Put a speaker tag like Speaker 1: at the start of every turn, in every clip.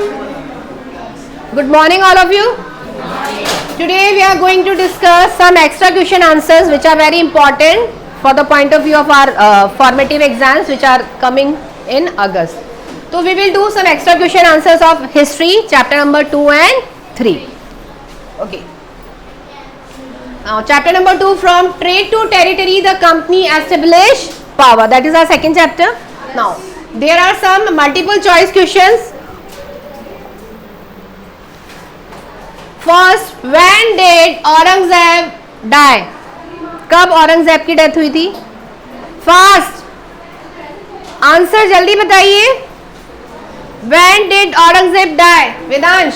Speaker 1: Good morning all of you. Today we are going to discuss some extra question answers which are very important for the point of view of our formative exams which are coming in August. So we will do some extra question answers of history chapter number 2 and 3. Okay. Now chapter number 2, from trade to territory the company established power. That is our second chapter. Now there are some multiple choice questions. First, when did Aurangzeb die? कब औरंगजेब की death हुई थी? Fast answer जल्दी बताइए. When did Aurangzeb die? Vedansh,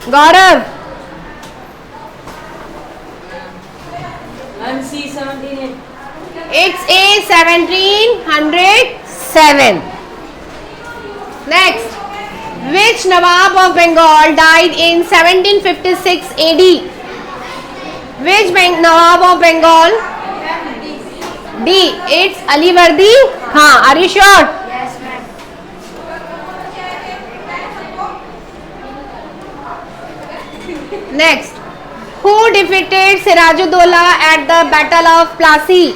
Speaker 1: Gaurav. It's a 1707. Next, which Nawab of Bengal died in 1756 AD? Which Nawab of Bengal? D. It's Alivardi Khan. Are you sure?
Speaker 2: Yes, ma'am.
Speaker 1: Next, who defeated Sirajuddaulah at the Battle of Plassey?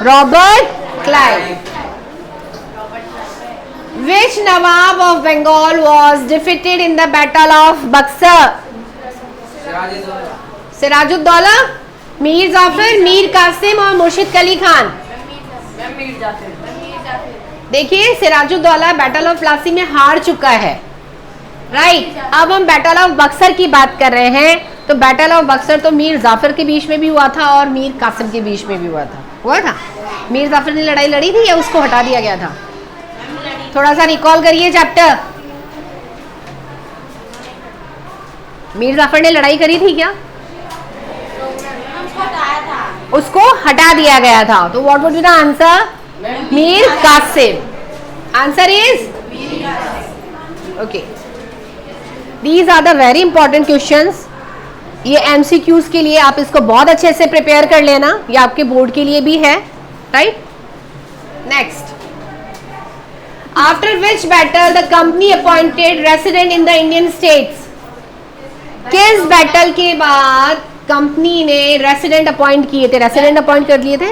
Speaker 1: Robert Clive. Which Nawab of Bengal was defeated in the Battle of Buxar? Siraj-ud-Daulah, Mir Jafar, Mir Qasim और मुर्शिद अली खान. देखिए Siraj-ud-Daulah battle of Plassey में हार चुका है, right. अब हम battle of Buxar की बात कर रहे हैं. तो बैटल ऑफ बक्सर तो मीर जाफर के बीच में भी हुआ था और मीर कासिम के बीच में भी हुआ था. मीर जाफर ने लड़ाई लड़ी थी या उसको हटा दिया गया था? थोड़ा सा रिकॉल करिए चैप्टर. मीर जाफर ने लड़ाई करी थी क्या? उसको हटा दिया गया था. तो what would be the answer? Mir Qasim. Answer is okay. These are the very important questions. ये एमसीक्यूज के लिए आप इसको बहुत अच्छे से प्रिपेयर कर लेना. ये आपके बोर्ड के लिए भी है, right. Next, after which battle the company appointed resident in the Indian states? किस बैटल के बाद कंपनी ने रेसिडेंट अपॉइंट किए थे? रेसिडेंट अपॉइंट कर लिए थे.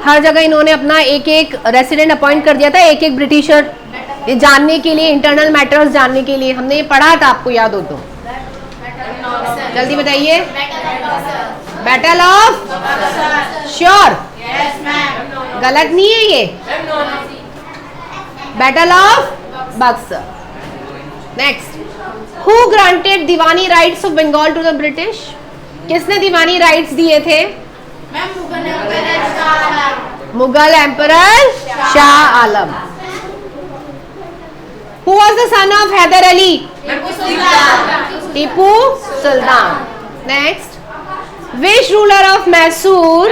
Speaker 1: हर जगह इन्होंने अपना एक एक रेसिडेंट अपॉइंट कर दिया था, एक एक ब्रिटिशर, ये जानने के लिए, इंटरनल मैटर्स जानने के लिए. हमने ये पढ़ा था, आपको याद हो तो जल्दी बताइए. Battle of sure? गलत नहीं है ये. Battle of Buxar. Next, who granted diwani rights of Bengal to the British? किसने दीवानी राइट्स दिए थे? Mughal emperor Shah Alam. Who was the son of Hyder Ali? Tipu Sultan. Next, which ruler of Mysore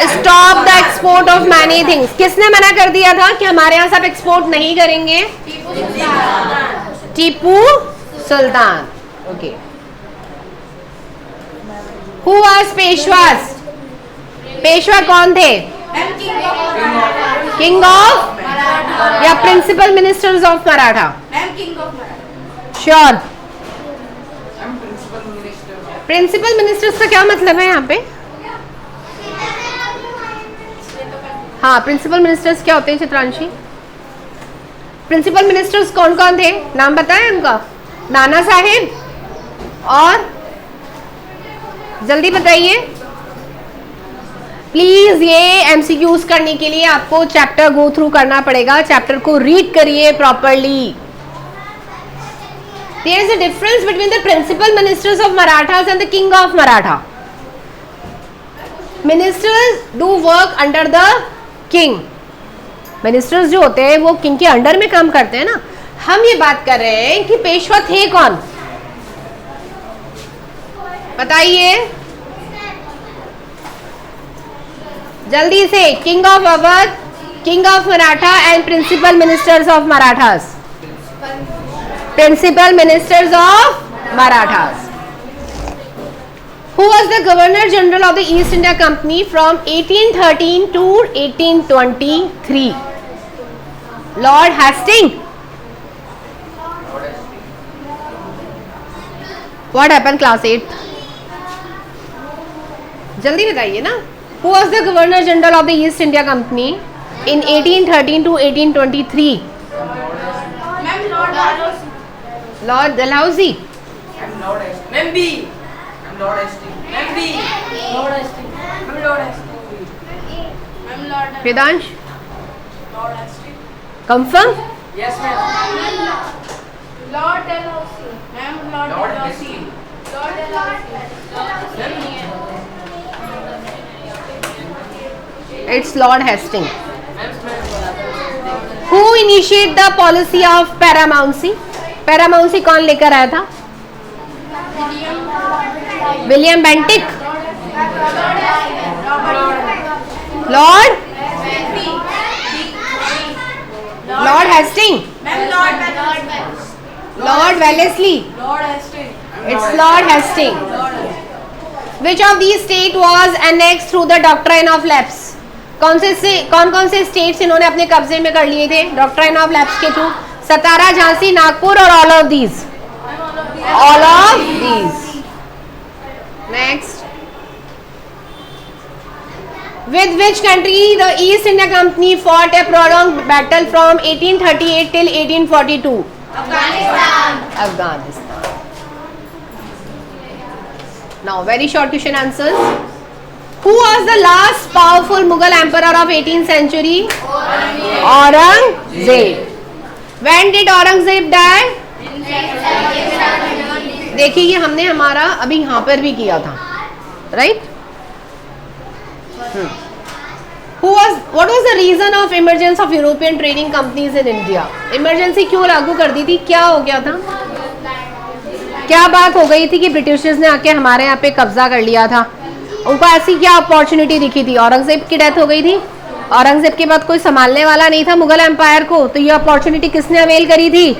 Speaker 1: stop the export of many things? किसने मना कर दिया था कि हमारे यहाँ सब एक्सपोर्ट नहीं करेंगे? Tipu Sultan. Okay. Who was Peshwas? Peshwa कौन थे? किंग ऑफ या principal ministers of Maratha? Sure. Principal ministers का क्या मतलब है यहाँ पे? हाँ, प्रिंसिपल मिनिस्टर्स क्या होते हैं चित्रांशी? प्रिंसिपल मिनिस्टर्स कौन कौन थे? नाम बताएं उनका. नाना साहेब और जल्दी बताइए प्लीज. ये एमसीक्यूज करने के लिए आपको चैप्टर गो थ्रू करना पड़ेगा. चैप्टर को रीड करिए properly. There is a difference between the principal ministers of Marathas and the king of Maratha. Ministers do work under the king. Ministers जो होते हैं वो किंग के अंडर में काम करते हैं ना. हम ये बात कर रहे हैं कि पेशवा थे कौन? बताइए जल्दी से. King of Awadh, king of Maratha and principal ministers of Marathas. Principal ministers of Marathas. Who was the Governor General of the East India Company from 1813 to 1823? Lord Hasting. What happen class 8? जल्दी बताइए ना. Who was the governor general of the East India Company in 1813 to 1823? Lord Dalhousie. Vedansh? Confirm?
Speaker 2: Yes, ma'am.
Speaker 3: Lord Dalhousie. Ma'am, Lord Dalhousie. Lord Dalhousie.
Speaker 1: It's Lord Hastings. Who initiate the policy of paramountcy? Paramountcy कौन लेकर आया था? William Bentinck. Lord Hasting. Lord Wellesley. It's Lord Hastings. Which of these state was annexed through the doctrine of lapse? कौन कौन से states इन्होंने अपने कब्जे में कर लिए थे डॉक्ट्राइन ऑफ लैप्स के थ्रू? सतारा, झांसी, नागपुर और all of these. All of these. Next. With which country the East India company fought A prolonged battle from 1838 till 1842? Afghanistan. Now very short question answers. Who was the last powerful Mughal emperor of 18th century? Aurangzeb. When did Aurangzeb die? देखिए ये हमने हमारा अभी यहाँ पर भी किया था, right? What was the reason of emergence of European trading companies in India? Emergency क्यों लागू कर दी थी? क्या हो गया था? क्या बात हो गई थी कि ब्रिटिशर्स ने आके हमारे यहाँ पे कब्जा कर लिया था? उनको ऐसी क्या अपॉर्चुनिटी दिखी थी? औरंगजेब की डेथ हो गई थी. औरंगजेब के बाद कोई संभालने वाला नहीं था मुगल एम्पायर को, तो ये अपॉर्चुनिटी किसने अवेल करी थी?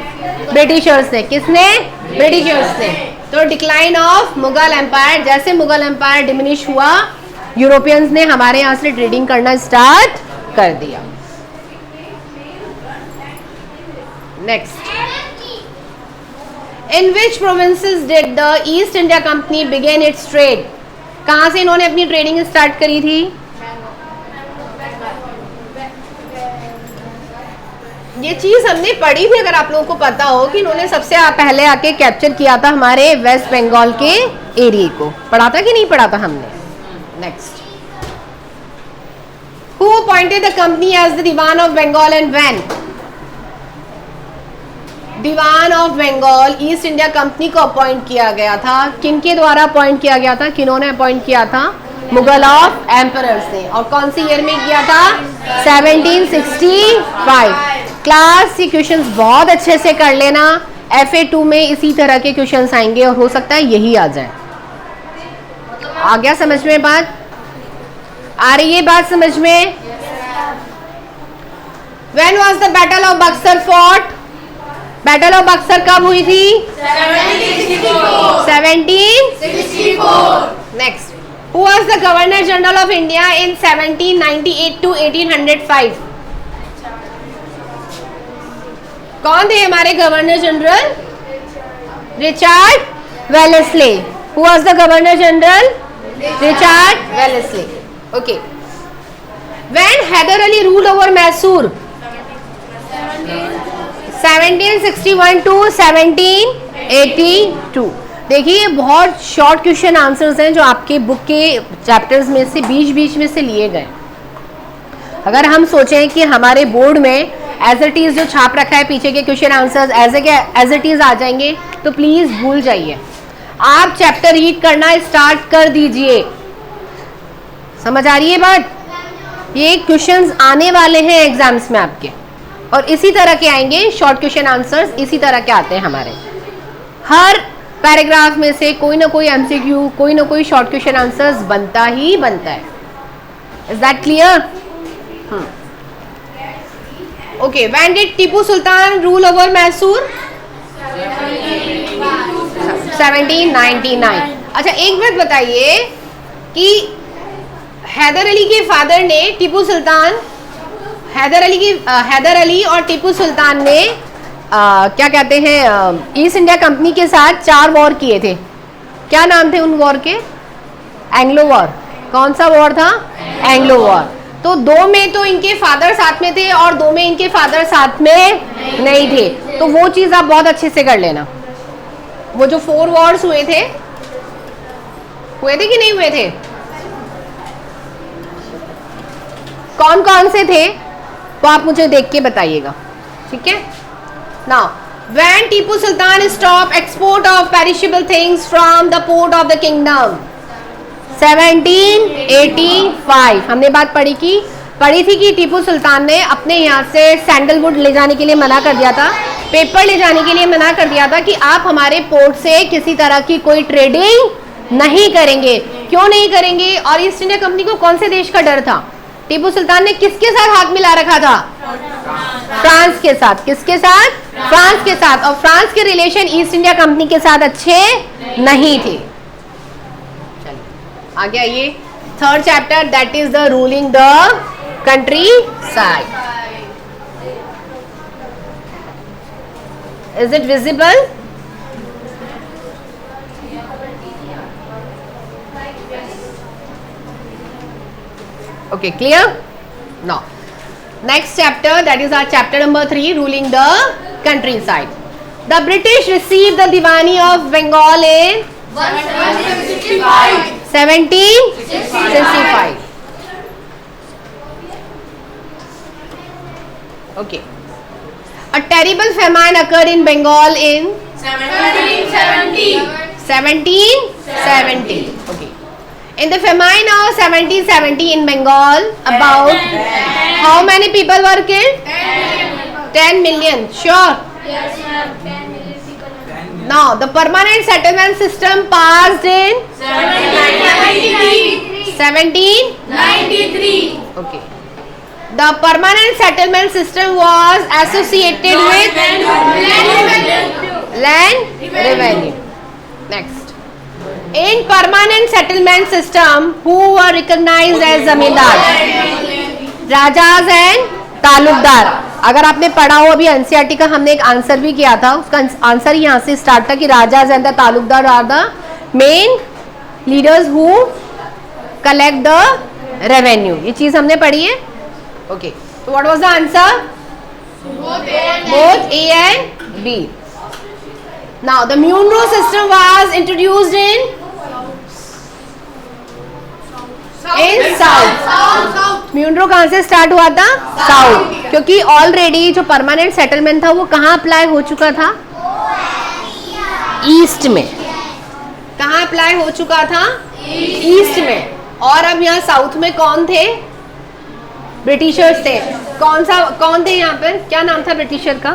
Speaker 1: ब्रिटिशर्स ने. किसने? ब्रिटिशर्स ने. तो डिक्लाइन ऑफ मुगल एम्पायर, जैसे मुगल एम्पायर डिमिनिश हुआ, यूरोपियंस ने हमारे यहाँ से ट्रेडिंग करना स्टार्ट कर दिया. Next. In which provinces did the East India Company begin its trade? कहाँ से इन्होंने अपनी ट्रेडिंग स्टार्ट करी थी? ये चीज हमने पढ़ी थी, अगर आप लोगों को पता हो कि इन्होंने सबसे पहले आके कैप्चर किया था हमारे वेस्ट बंगाल के एरिया को. पढ़ा था कि नहीं पढ़ा था हमने? Next. Who appointed the company as the Diwan of Bengal and when? Diwan of Bengal East India Company को अपॉइंट किया गया था. किनके द्वारा अपॉइंट किया गया था? किन्होंने अपॉइंट किया था? मुगल ऑफ एम्परर्स ने. और कौन सी ईयर में किया था? 1765. क्लास ये क्वेश्चंस बहुत अच्छे से कर लेना. FA2 में इसी तरह के क्वेश्चंस आएंगे और हो सकता है यही आ जाए. आ गया समझ में बात? आ रही है बात समझ में? When was the Battle of Buxar fought? Battle of Buxar कब हुई थी? 1764. Next. Who was the governor general of India in 1798 to 1805? कौन थे हमारे governor general? Richard Wellesley. Who was the governor general? Richard Wellesley. Okay. When Hyder Ali rule over Mysore? 1761 to 1782. देखिए ये बहुत short question answers हैं जो आपके बुक के चैप्टर्स में से बीच में से लिए गए. अगर हम सोचें कि हमारे बोर्ड में एज इट इज जो छाप रखा है पीछे के question answers as it is आ जाएंगे, तो प्लीज भूल जाइए. आप चैप्टर रीड करना स्टार्ट कर दीजिए. समझ आ रही है बात? ये क्वेश्चंस आने वाले हैं एग्जाम्स में आपके, और इसी तरह के आएंगे. शॉर्ट क्वेश्चन आंसर्स इसी तरह के आते हैं हमारे. हर पैराग्राफ में से कोई ना कोई MCQ, कोई ना कोई शॉर्ट क्वेश्चन आंसर्स बनता ही बनता है. Is that clear? Okay. When did Tipu Sultan rule over Mysore? 1799. अच्छा एक बात बताइए कि हैदर अली के फादर ने टीपू सुल्तान हैदर अली और टीपू सुल्तान ने क्या कहते हैं ईस्ट इंडिया कंपनी के साथ 4 वॉर किए थे। क्या नाम थे उन वॉर के? Anglo war. कौन सा वॉर था? Anglo war. तो 2 में तो इनके फादर साथ में थे और 2 में इनके फादर साथ में नहीं थे। तो वो चीज आप बहुत अच्छे से कर लेना। वो जो 4 वॉर्स हुए थे कि नहीं हुए थे? कौन कौन से थे तो आप मुझे देख के बताइएगा, ठीक है। Now when Tipu Sultan stop export of perishable things from the port of the kingdom 1785। हमने बात पढ़ी थी कि टीपू सुल्तान ने अपने यहाँ से सैंडलवुड ले जाने के लिए मना कर दिया था, पेपर ले जाने के लिए मना कर दिया था कि आप हमारे पोर्ट से किसी तरह की कोई ट्रेडिंग नहीं करेंगे। क्यों नहीं करेंगे? और ईस्ट इंडिया कंपनी को कौन से देश का डर था? टीपू सुल्तान ने किसके साथ हाथ मिला रखा था? फ्रांस के साथ। किसके साथ? फ्रांस के साथ। और फ्रांस के रिलेशन ईस्ट इंडिया कंपनी के साथ अच्छे नहीं थे। चलिए आगे आइए। 3rd chapter that is the ruling the country side. Is it visible? Okay, clear? Now, next chapter, that is our chapter number 3, ruling the countryside. The British received the Diwani of Bengal in 1765. Okay. A terrible famine occurred in Bengal in 1770. Okay. In the famine of 1770 in Bengal, about how many people were killed? 10 million. Sure.
Speaker 3: Yes, ma'am. 10 million people.
Speaker 1: Now, the permanent settlement system passed in 1793. Okay. The permanent settlement system was associated with land revenue. Next. In permanent settlement system, who were recognized as zamindar? Rajas and Talukdar. अगर आपने पढ़ा हो अभी NCERT का हमने एक answer भी किया था, उसका आंसर यहाँ से स्टार्ट था कि rajas and the talukdar are the main leaders who collect the revenue. ये चीज हमने पढ़ी है। ओके, तो what was the answer? Both A and B. Now the Munro system was introduced in South. Munro कहाँ से स्टार्ट हुआ था? साउथ। क्योंकि ऑलरेडी जो परमानेंट सेटलमेंट था वो कहाँ अप्लाई हो चुका था? ईस्ट में। कहाँ अप्लाई हो चुका था? ईस्ट में। और अब यहाँ साउथ में कौन थे? ब्रिटिशर्स थे। कौन थे यहाँ पर? क्या नाम था ब्रिटिशर का?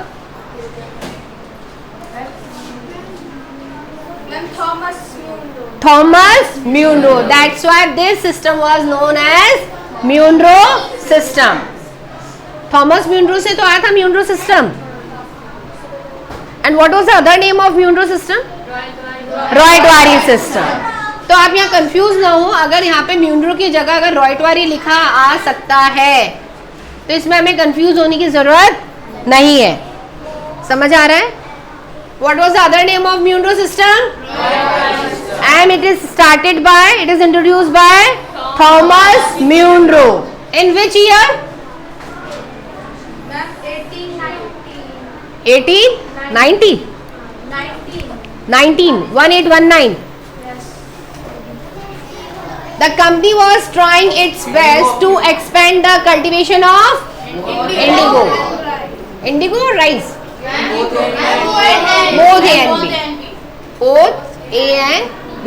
Speaker 1: Thomas Munro. That's why this system was known as Munro system. Thomas Munro से तो आया था Munro system. And what was the other name of Munro system? रॉयटवारी system. तो आप यहाँ कंफ्यूज ना हो, अगर यहाँ पे Munro की जगह अगर रॉयटवारी लिखा आ सकता है तो इसमें हमें कंफ्यूज होने की जरूरत नहीं है। समझ आ रहा है? What was the other name of Munro system? And it is introduced by Thomas Munro. In which year? 1890. 1819. The company was trying its best to expand the cultivation of indigo. Indigo or rice? Both A and B. Both A and B.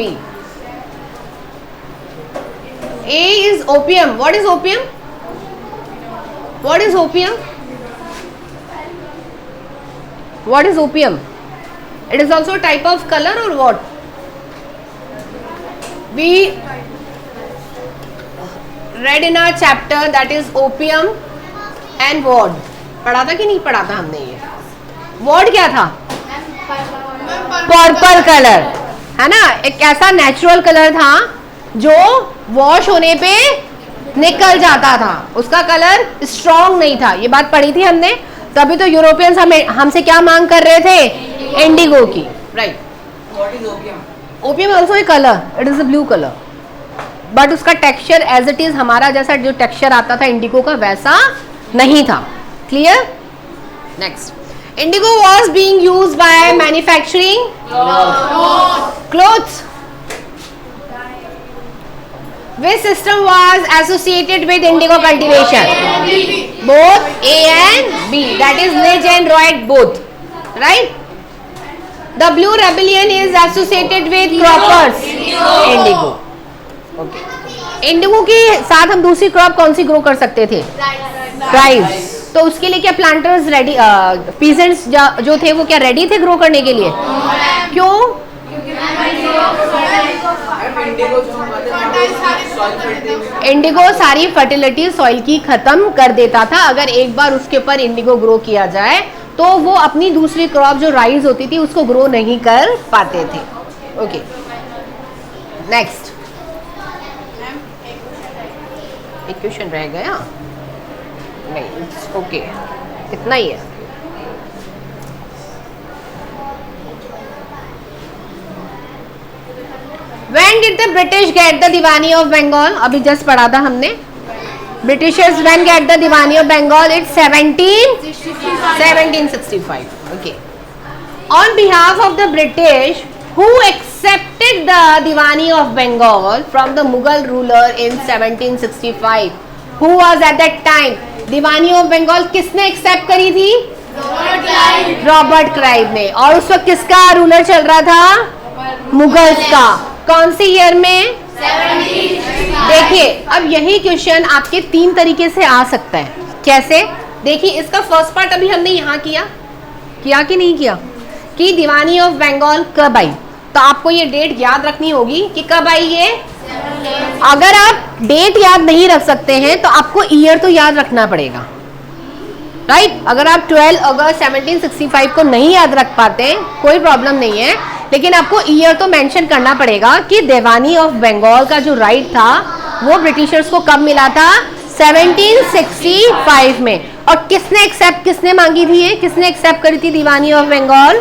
Speaker 1: A is opium. What is opium? What is opium? What is opium? It is also a type of color or what? We read in our chapter that is opium and ward. पढ़ा था कि नहीं पढ़ा था हमने ये? Ward क्या था? पर्पल कलर, है ना? एक ऐसा नेचुरल कलर था जो वॉश होने पे निकल जाता था, उसका कलर स्ट्रॉन्ग नहीं था। ये बात पढ़ी थी हमने, तभी तो यूरोपियंस हमसे क्या मांग कर रहे थे, इंडिगो की, right. Opium also a colour, it is a blue colour, but उसका टेक्सचर एज इट इज हमारा जैसा जो टेक्सचर आता था इंडिगो का वैसा नहीं था। Clear? Next, Indigo was being used by manufacturing clothes. Which system was associated with indigo cultivation? Both A and B. That is Lidge and Wright both. Right? The blue rebellion is associated with croppers. Indigo. Okay. Indigo के साथ हम दूसरी crop कौन सी grow कर सकते थे? Rice. तो उसके लिए क्या प्लांटर्स रेडी, पीजेंट्स जो थे वो क्या रेडी थे ग्रो करने के लिए? क्यों? इंडिगो सारी फर्टिलिटी सॉइल की खत्म कर देता था। अगर एक बार उसके ऊपर इंडिगो ग्रो किया जाए तो वो अपनी दूसरी क्रॉप जो राइस होती थी उसको ग्रो नहीं कर पाते थे। ओके, नेक्स्ट, एक क्वेश्चन रह गया नहीं, ओके, इतना ही है। When did the British get the Diwani of Bengal? अभी जस्ट पढ़ा था हमने। Britishers when get the Diwani of Bengal? It's 1765. Okay. On behalf of the British, who accepted the Diwani of Bengal from the Mughal ruler in 1765? Who was at that time? Diwani of Bengal किसने accept करी थी? Robert Clive ने। और उस वक्त किसका ruler चल रहा था? मुगल्स का। कौन सी ईयर में? 1765। देखिए, अब यही क्वेश्चन आपके 3 तरीके से आ सकता है। कैसे? देखिए, इसका फर्स्ट पार्ट अभी हमने यहाँ किया कि नहीं किया, कि दीवानी ऑफ बंगाल कब आई। तो आपको ये डेट याद रखनी होगी कि कब आई ये। अगर आप डेट याद नहीं रख सकते हैं तो आपको ईयर तो याद रखना पड़ेगा, राइट? अगर आप 12 अगस्त 1765 को नहीं याद रख पाते कोई प्रॉब्लम नहीं है, लेकिन आपको ईयर तो मेंशन करना पड़ेगा कि दीवानी ऑफ बंगाल का जो राइट था वो ब्रिटिशर्स को कब मिला था? 1765 में। और किसने मांगी थी ये? किसने एक्सेप्ट करी थी Diwani of Bengal?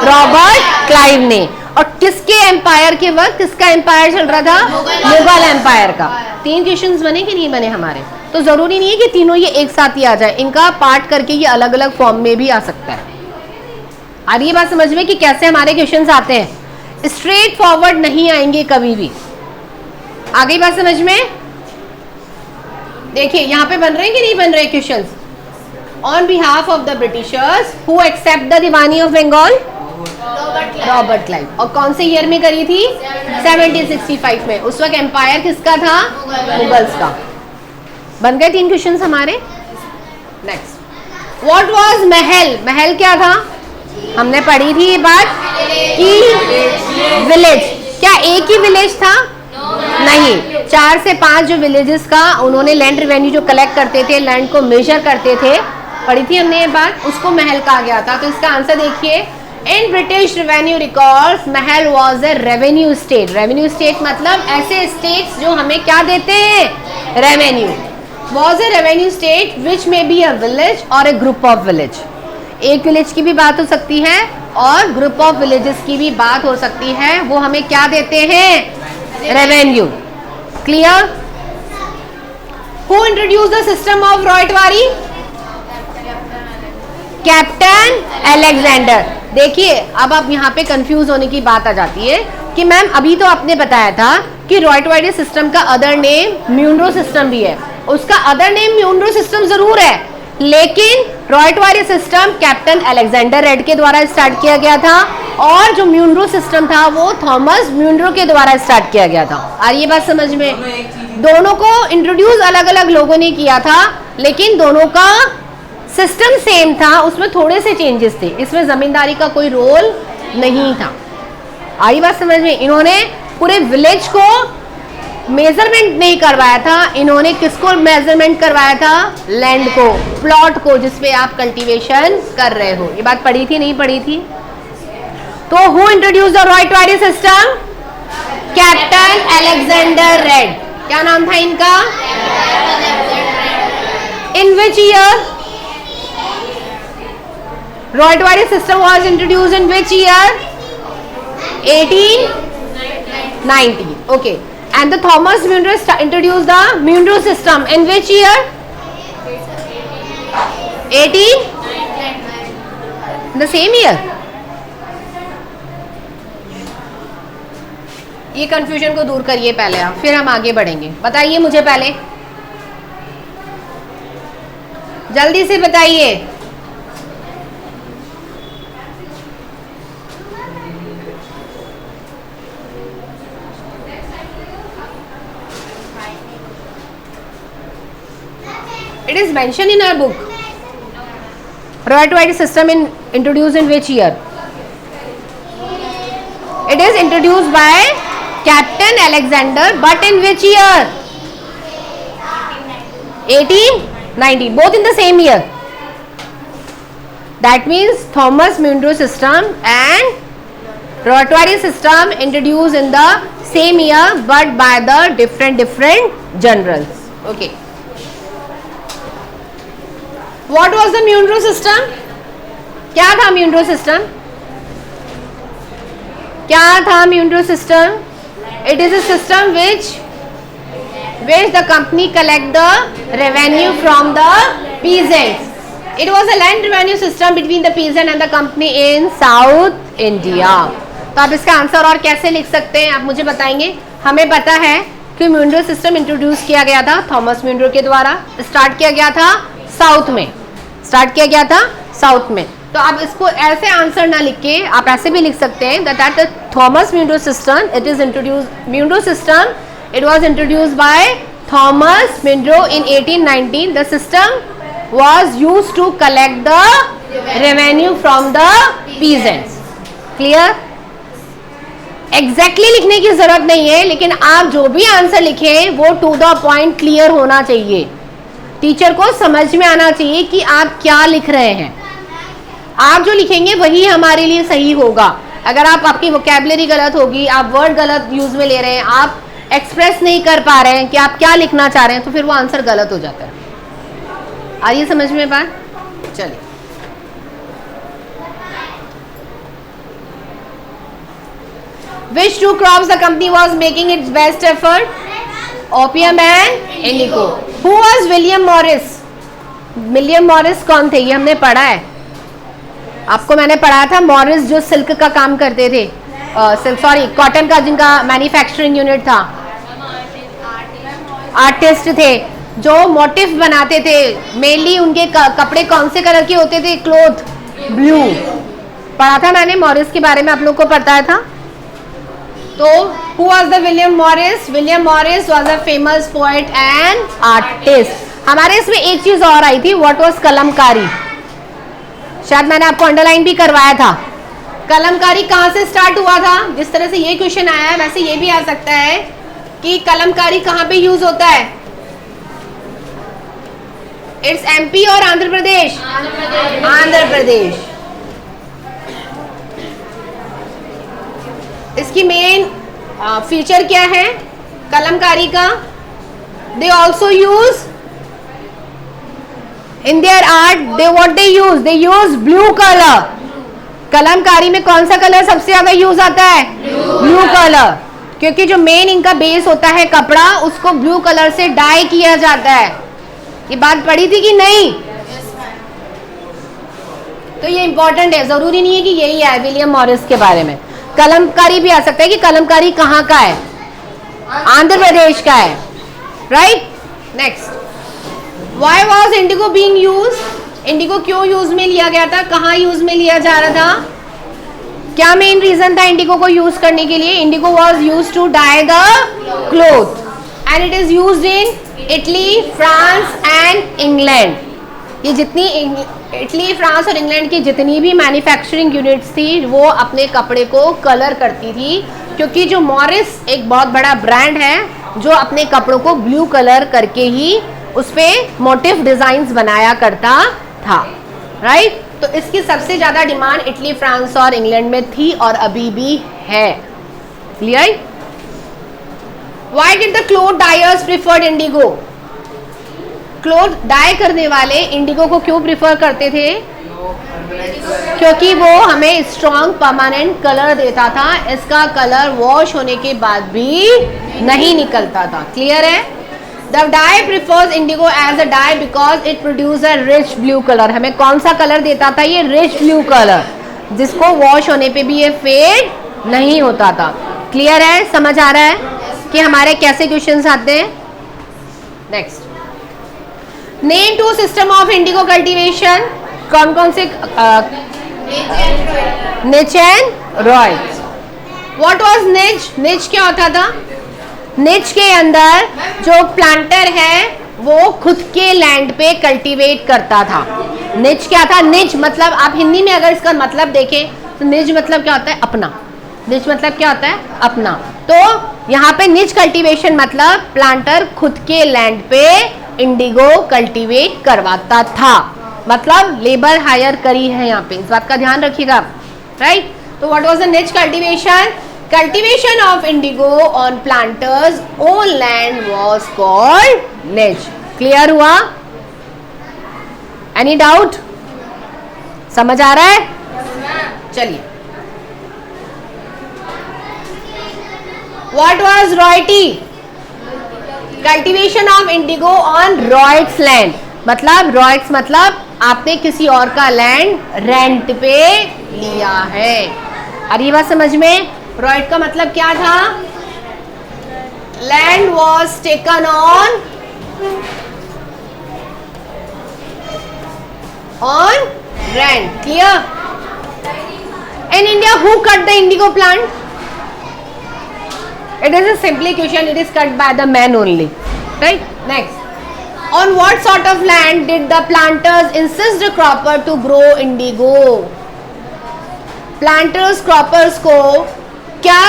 Speaker 1: Robert Clive ने। और किसके एम्पायर के वक्त किसका एम्पायर चल रहा था? मुगल एम्पायर का। 3 क्वेश्चंस बने कि नहीं बने हमारे? तो जरूरी नहीं है कि तीनों ये एक साथ ही आ जाए, इनका पार्ट करके ये अलग अलग फॉर्म में भी आ सकता है। आ रही है बात समझ में कि कैसे हमारे क्वेश्चंस आते हैं? स्ट्रेट फॉरवर्ड नहीं आएंगे कभी भी। आ गई बात समझ में? देखिए यहाँ पे बन रहे हैं कि नहीं बन रहे questions? On behalf of the Britishers who accept the Diwani of Bengal? Robert Clive. और कौन से ईयर में करी थी? 1765 में। उस वक्त एम्पायर किसका था? मुगल्स का। बन गए 3 क्वेश्चंस हमारे। नेक्स्ट, व्हाट वाज महल? महल क्या था? हमने पढ़ी थी ये बात कि विलेज। क्या एक ही विलेज था? नहीं, 4 से 5 जो विलेजेस का उन्होंने लैंड रेवेन्यू जो कलेक्ट करते थे, लैंड को मेजर करते थे, पढ़ी थी हमने ये बात, उसको महल कहा गया था। तो इसका आंसर देखिए, in British revenue records Mahal was a revenue state. Revenue state मतलब ऐसे स्टेट्स जो हमें क्या देते हैं? Revenue. Was a revenue state which may be a village और ए ग्रुप ऑफ विलेज। एक विलेज की भी बात हो सकती है और ग्रुप ऑफ विलेजेस की भी बात हो सकती है। वो हमें क्या देते हैं? Revenue. Clear? Who introduce the system of ryotwari? Captain Alexander. देखिए, अब आप यहाँ पे कंफ्यूज होने की बात आ जाती है कि मैम अभी तो आपने बताया था कि रॉयटवारी सिस्टम का अदर नेम म्यूनरो सिस्टम भी है। उसका अदर नेम म्यूनरो सिस्टम जरूर है, लेकिन रॉयटवारी सिस्टम कैप्टन अलेक्जेंडर रेड के द्वारा स्टार्ट किया गया था और जो म्यूनरो सिस्टम था वो थॉमस म्यूनरो के द्वारा स्टार्ट किया गया था। और ये बात समझ में? दोनों को इंट्रोड्यूस अलग अलग लोगों ने किया था, लेकिन दोनों का सिस्टम सेम था, उसमें थोड़े से चेंजेस थे। इसमें जमींदारी का कोई रोल नहीं था। आई बात समझ में? इन्होंने पूरे विलेज को मेजरमेंट नहीं करवाया था, इन्होंने किसको मेजरमेंट करवाया था? लैंड को, प्लॉट को, जिसपे आप कल्टीवेशन कर रहे हो। ये बात पढ़ी थी नहीं पढ़ी थी? तो who introduce the ryotwari system? Captain Alexander Read. क्या नाम था इनका? In which year? Rotary system was introduced in which year? 1890. Okay. And the Thomas Munro introduced the Munro system in which year? 18? The same year. ये confusion को दूर करिए पहले आप, फिर हम आगे बढ़ेंगे. बताइए मुझे पहले, जल्दी से बताइए. It is mentioned in our book. Rotary system introduced in which year? It is introduced by Captain Alexander, but in which year? 1890. Both in the same year. That means Thomas Munro system and Rotary system introduced in the same year, but by the different generals. Okay. What was the Munro system? क्या था Munro system? क्या था Munro system? It is a system which the company collect the revenue from the peasants. It was a land revenue system between the peasant and the company in South India. तो आप इसका answer और कैसे लिख सकते हैं आप मुझे बताएंगे. हमें पता है कि Munro system इंट्रोड्यूस किया गया था थॉमस म्यूनरो के द्वारा. स्टार्ट किया गया था साउथ में. तो आप इसको ऐसे आंसर ना लिख के आप ऐसे भी लिख सकते हैं that the Thomas Munro system it is introduce Munro system it was introduced by Thomas Munro in 1819. The system was used to collect the revenue from the peasants. Clear? Exactly लिखने की जरूरत नहीं है, लेकिन आप जो भी आंसर लिखें वो टू द पॉइंट क्लियर होना चाहिए. टीचर को समझ में आना चाहिए कि आप क्या लिख रहे हैं. आप जो लिखेंगे वही हमारे लिए सही होगा. अगर आपकी वोकैबुलरी गलत होगी, आप वर्ड गलत यूज में ले रहे हैं, आप एक्सप्रेस नहीं कर पा रहे हैं कि आप क्या लिखना चाह रहे हैं, तो फिर वो आंसर गलत हो जाता है. आइए समझ में बात. चलिए, which two crops the company was making its best effort? Opium and indigo. Who was William Morris? William Morris कौन थे? ये हमने पढ़ा है, आपको मैंने पढ़ाया था. मॉरिस जो सिल्क का काम करते थे, कॉटन का जिनका मैन्युफैक्चरिंग यूनिट था. आर्टिस्ट थे जो मोटिफ बनाते थे. मेनली उनके कपड़े कौन से कलर के होते थे? Cloth blue. पढ़ा था मैंने मॉरिस के बारे में, आप लोगों को पता था. तो who was the William Morris? William Morris was a famous poet and artist. हमारे इसमें एक चीज और आई थी, what was कलमकारी. शायद मैंने आपको अंडरलाइन भी करवाया था. कलमकारी कहाँ से स्टार्ट हुआ था? जिस तरह से ये क्वेश्चन आया है वैसे ये भी आ सकता है कि कलमकारी कहाँ पे यूज होता है. इट्स एमपी और आंध्र प्रदेश. आंध्र प्रदेश. इसकी मेन फीचर क्या है कलमकारी का? They also use in their art, they use blue colour. Kalamkari में कौन सा कलर सबसे ज्यादा यूज आता है? Blue colour. क्योंकि जो मेन इनका बेस होता है कपड़ा, उसको ब्लू कलर से डाई किया जाता है. ये बात पढ़ी थी कि नहीं? तो ये इंपॉर्टेंट है, जरूरी नहीं है कि यही है विलियम मॉरिस के बारे में. कलमकारी भी आ सकता है कि कलमकारी कहाँ का है? आंध्र प्रदेश का है. Right. Next, why was Indigo being used? Indigo क्यों यूज में लिया गया था? कहाँ यूज में लिया जा रहा था? क्या मेन रीजन था इंडिगो को यूज करने के लिए? Indigo was used to dye the cloth and it is used in Italy, France and England. ये जितनी इटली, फ्रांस और इंग्लैंड की जितनी भी मैन्युफैक्चरिंग यूनिट्स थी वो अपने कपड़े को कलर करती थी, क्योंकि जो मॉरिस एक बहुत बड़ा ब्रांड है जो अपने कपड़ों को ब्लू कलर करके ही उस पर मोटिव डिजाइन्स बनाया करता था. राइट. तो इसकी सबसे ज़्यादा डिमांड इटली, फ्रांस और इंग्लैंड में थी और अभी भी है. Clear? Why did the cloth dyers preferred indigo? Cloth dye करने वाले इंडिगो को क्यों प्रिफर करते थे? क्योंकि वो हमें स्ट्रॉन्ग परमानेंट कलर देता था, इसका कलर वॉश होने के बाद भी नहीं निकलता था। क्लियर है? The dye prefers indigo as a dye because it produce a rich blue colour. हमें कौन सा कलर देता था? ये रिच ब्लू कलर, जिसको वॉश होने पे भी ये फेड नहीं होता था। क्लियर है? समझ आ रहा है कि हमारे कैसे क्वेश्चंस आते हैं? Next, name two system of indigo cultivation. कौन कौन से? निच एंड रॉयल्स। व्हाट वाज निच? निच क्या होता था? निच के अंदर जो प्लांटर है वो खुद के लैंड पे कल्टीवेट करता था। निच क्या था? निच मतलब आप हिंदी में अगर इसका मतलब देखें तो निच मतलब क्या होता है? अपना। निच मतलब क्या होता है? अपना। तो यहाँ पे निच कल्टीवेशन मतलब प्लांटर खुद के लैंड पे इंडिगो कल्टीवेट करवाता था, मतलब लेबर हायर करी है यहाँ पे, इस बात का ध्यान रखिएगा। राइट? तो व्हाट वाज द निच cultivation? Cultivation of indigo on planters' own land was called niche. Clear हुआ? Any doubt? समझ आ रहा है? चलिए। What was royalty? Cultivation of indigo on Royds land. मतलब Royds मतलब आपने किसी और का लैंड रेंट पे लिया है। और ये बात समझ में? रॉयड का मतलब क्या था? Land was taken on rent. Clear? In India who cut the indigo plant? It is a simply question, it is cut by the man only. Right? Next, on what sort of land did the planters insist the cropper to grow indigo? Planters croppers को क्या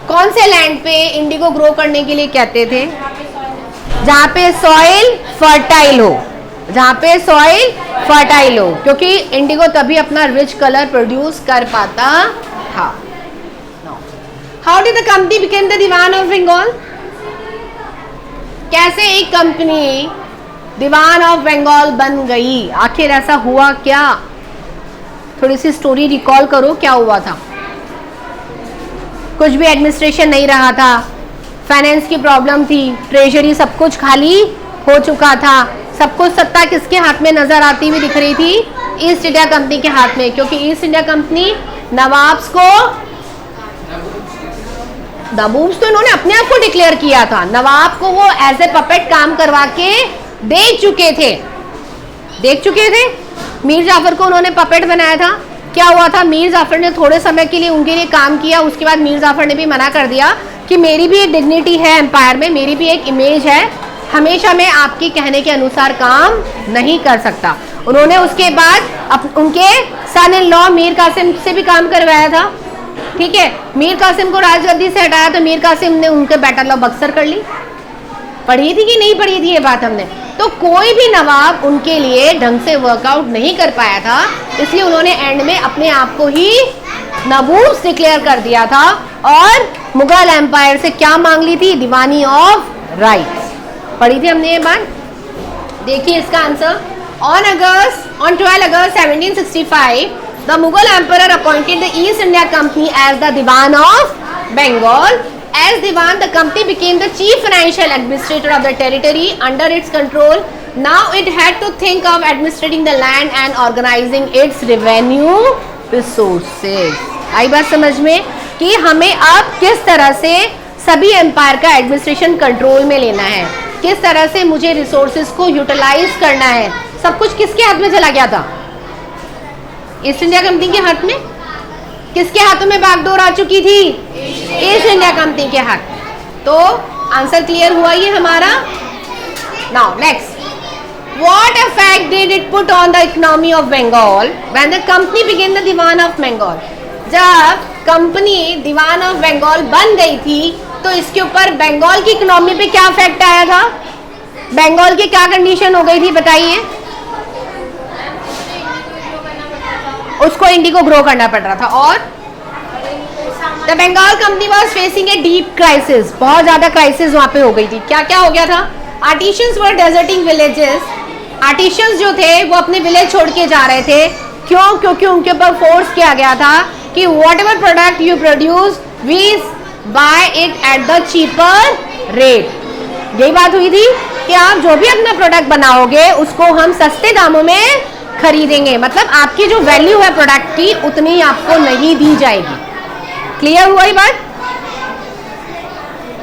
Speaker 1: कौन से land पे Indigo grow करने के लिए कहते थे? जहाँ पे सॉइल फर्टाइल हो, जहाँ पे सॉइल फर्टाइल हो, क्योंकि इंडिगो तभी अपना रिच कलर प्रोड्यूस कर पाता था। How did the company became the Diwan of Bengal? कैसे एक कंपनी दीवान ऑफ बंगाल बन गई? आखिर ऐसा हुआ क्या? थोड़ी सी स्टोरी रिकॉल करो, क्या हुआ था? कुछ भी एडमिनिस्ट्रेशन नहीं रहा था, फाइनेंस की प्रॉब्लम थी, ट्रेजरी सब कुछ खाली हो चुका था, सब कुछ सत्ता किसके हाथ में नजर आती हुई दिख रही थी? ईस्ट इंडिया कंपनी के हाथ में, क्योंकि ईस्ट इंडिया कंपनी नवाब्स को, नवाब्स तो इन्होंने अपने आप को डिक्लेयर किया था, नवाब को वो एज ए पपेट काम करवा के देख चुके थे। मीर जाफर को उन्होंने पपेट बनाया था। क्या हुआ था? मीर जाफर ने थोड़े समय के लिए उनके लिए काम किया, उसके बाद मीर जाफर ने भी मना कर दिया कि मेरी भी एक डिग्निटी है एम्पायर में, मेरी भी एक इमेज है, हमेशा मैं आपके कहने के अनुसार काम नहीं कर सकता। उन्होंने उसके बाद उनके सन इन लॉ मीर कासिम से भी काम करवाया था। ठीक है? मीर कासिम को राजगद्दी से हटाया तो मीर कासिम ने उनके बैटल ऑफ बक्सर कर ली। पढ़ी थी कि नहीं पढ़ी थी ये बात हमने? तो कोई भी नवाब उनके लिए ढंग से वर्कआउट नहीं कर पाया था, इसलिए उन्होंने एंड में अपने आप को ही नबूस डिक्लेयर कर दिया था और मुगल एम्पायर से क्या मांग ली थी? Diwani of rights. पढ़ी थी हमने ये बात? देखिए इसका answer. On 12 August 1765 the Mughal empire appointed the East India Company as the Diwan of Bengal. As Diwan, the company became the chief financial administrator of the territory under its control. Now it had to think of administrating the land and organizing its revenue resources. आई बात समझ में कि हमें अब किस तरह से सभी एम्पायर का एडमिनिस्ट्रेशन कंट्रोल में लेना है, किस तरह से मुझे रिसोर्सेज को यूटिलाइज करना है। सब कुछ किसके हाथ में चला गया था? ईस्ट इंडिया कंपनी के हाथ में। किसके हाथों में बागडोर आ चुकी थी? ईस्ट इंडिया कंपनी के हाथ। तो आंसर क्लियर हुआ ये हमारा। Now next, what effect did it put on the economy of Bengal when the company begin the Diwan of Bengal? जब कंपनी दीवान ऑफ बंगाल बन गई थी तो इसके ऊपर बंगाल की इकोनॉमी पे क्या इफेक्ट आया था? बंगाल की क्या कंडीशन हो गई थी बताइए? उसको इंडिगो ग्रो करना पड़ रहा था और the Bengal company was facing a deep crisis, बहुत ज्यादा क्राइसिस वहां पे हो गई थी। क्या क्या हो गया था? आर्टिशंस वर डेजर्टिंग विलेजेस, आर्टिशंस जो थे वो अपने विलेज छोड़ के जा रहे थे। क्यों? क्योंकि उनके ऊपर फोर्स किया गया था कि whatever product you produce we buy it at the cheaper rate. यही बात हुई थी कि आप जो भी अपना प्रोडक्ट बनाओगे उसको हम सस्ते दामों में खरीदेंगे, मतलब आपकी जो वैल्यू है प्रोडक्ट की उतनी आपको नहीं दी जाएगी। क्लियर हुआ ये बात?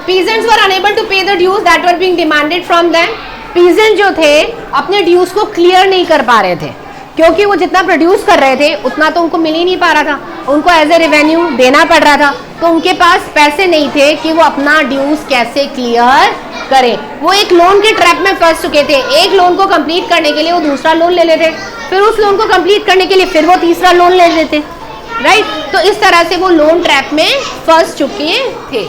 Speaker 1: Peasants were unable to pay the dues that were being demanded from them. Peasants जो थे अपने ड्यूज को क्लियर नहीं कर पा रहे थे क्योंकि वो जितना प्रोड्यूस कर रहे थे उतना तो उनको मिल ही नहीं पा रहा था, उनको एज ए रेवेन्यू देना पड़ रहा था, तो उनके पास पैसे नहीं थे कि वो अपना ड्यूज कैसे क्लियर करें। वो एक लोन के ट्रैप में फंस चुके थे। एक लोन को कंप्लीट करने के लिए वो दूसरा लोन ले लेते, फिर उस लोन को कंप्लीट करने के लिए फिर वो तीसरा लोन ले लेते, राइट? तो इस तरह से वो लोन ट्रैप में फंस चुके थे।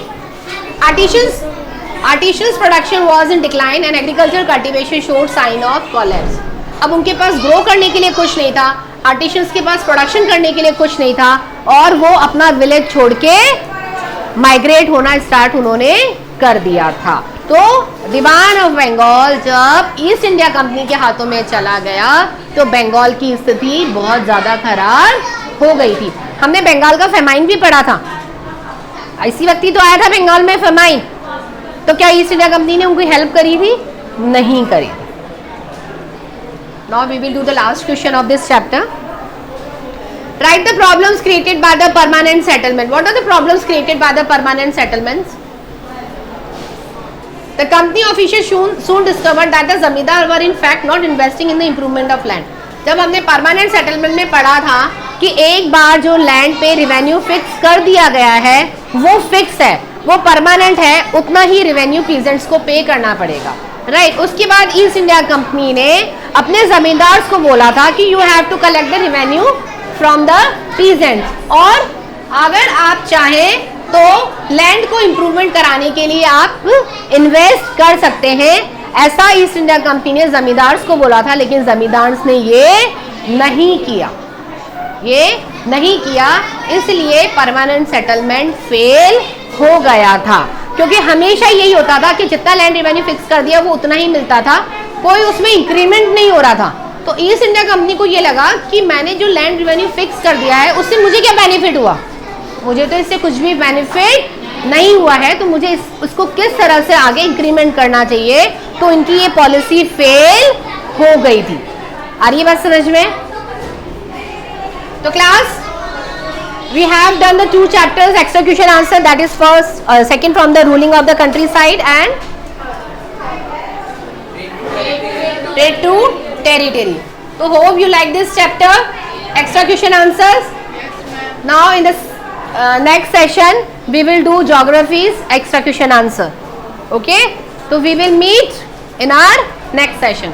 Speaker 1: Artisans production was in decline and agricultural cultivation showed sign of collapse. अब उनके पास ग्रो करने के लिए कुछ नहीं था, आर्टिशंस के पास प्रोडक्शन करने के लिए कुछ नहीं था और वो अपना विलेज छोड़ के माइग्रेट होना स्टार्ट उन्होंने कर दिया था। तो दीवान ऑफ बंगाल जब ईस्ट इंडिया कंपनी के हाथों में चला गया तो बंगाल की स्थिति बहुत ज़्यादा खराब हो गई थी। हमने बंगाल का फेमाइन भी पढ़ा था, इसी वक्त ही तो आया था बंगाल में फेमाइन। तो क्या ईस्ट इंडिया कंपनी ने उनको हेल्प करी थी? नहीं करी। Now we will do the last question of this chapter. Write the problems created by the permanent settlement. What are the problems created by the permanent settlements? The company officials soon discovered that the जमींदार were in fact not investing in the improvement of land. जब हमने permanent settlement में पढ़ा था कि एक बार जो land पे रेवेन्यू फिक्स कर दिया गया है वो फिक्स है, वो परमानेंट है, उतना ही रेवेन्यू पीजेंट्स को पे करना पड़ेगा, राइट? उसके बाद ईस्ट इंडिया कंपनी ने अपने जमींदार को बोला था कि you have to collect the revenue from the peasants, और अगर आप चाहें तो लैंड को इम्प्रूवमेंट कराने के लिए आप इन्वेस्ट कर सकते हैं। ऐसा ईस्ट इंडिया कंपनी ने जमींदार को बोला था, लेकिन जमींदार ने ये नहीं किया, इसलिए परमानेंट सेटलमेंट फेल हो गया था। क्योंकि हमेशा यही होता था कि जितना लैंड रेवेन्यू फिक्स कर दिया वो उतना ही मिलता था, कोई उसमें इंक्रीमेंट नहीं हो रहा था। तो ईस्ट इंडिया कंपनी को ये लगा कि मैंने जो लैंड रेवेन्यू फिक्स कर दिया है उससे मुझे क्या बेनिफिट हुआ, मुझे तो इससे कुछ भी बेनिफिट नहीं हुआ है, तो मुझे उसको किस तरह से आगे इंक्रीमेंट करना चाहिए। तो इनकी ये पॉलिसी फेल हो गई थी। आ रही है बात समझ में? तो class we have done the 2 chapters execution answer, that is first second from the ruling of the countryside and trade to territory. So hope you like this chapter execution answers. Now in this next session we will do geography's execution answer. Okay, so we will meet in our next session.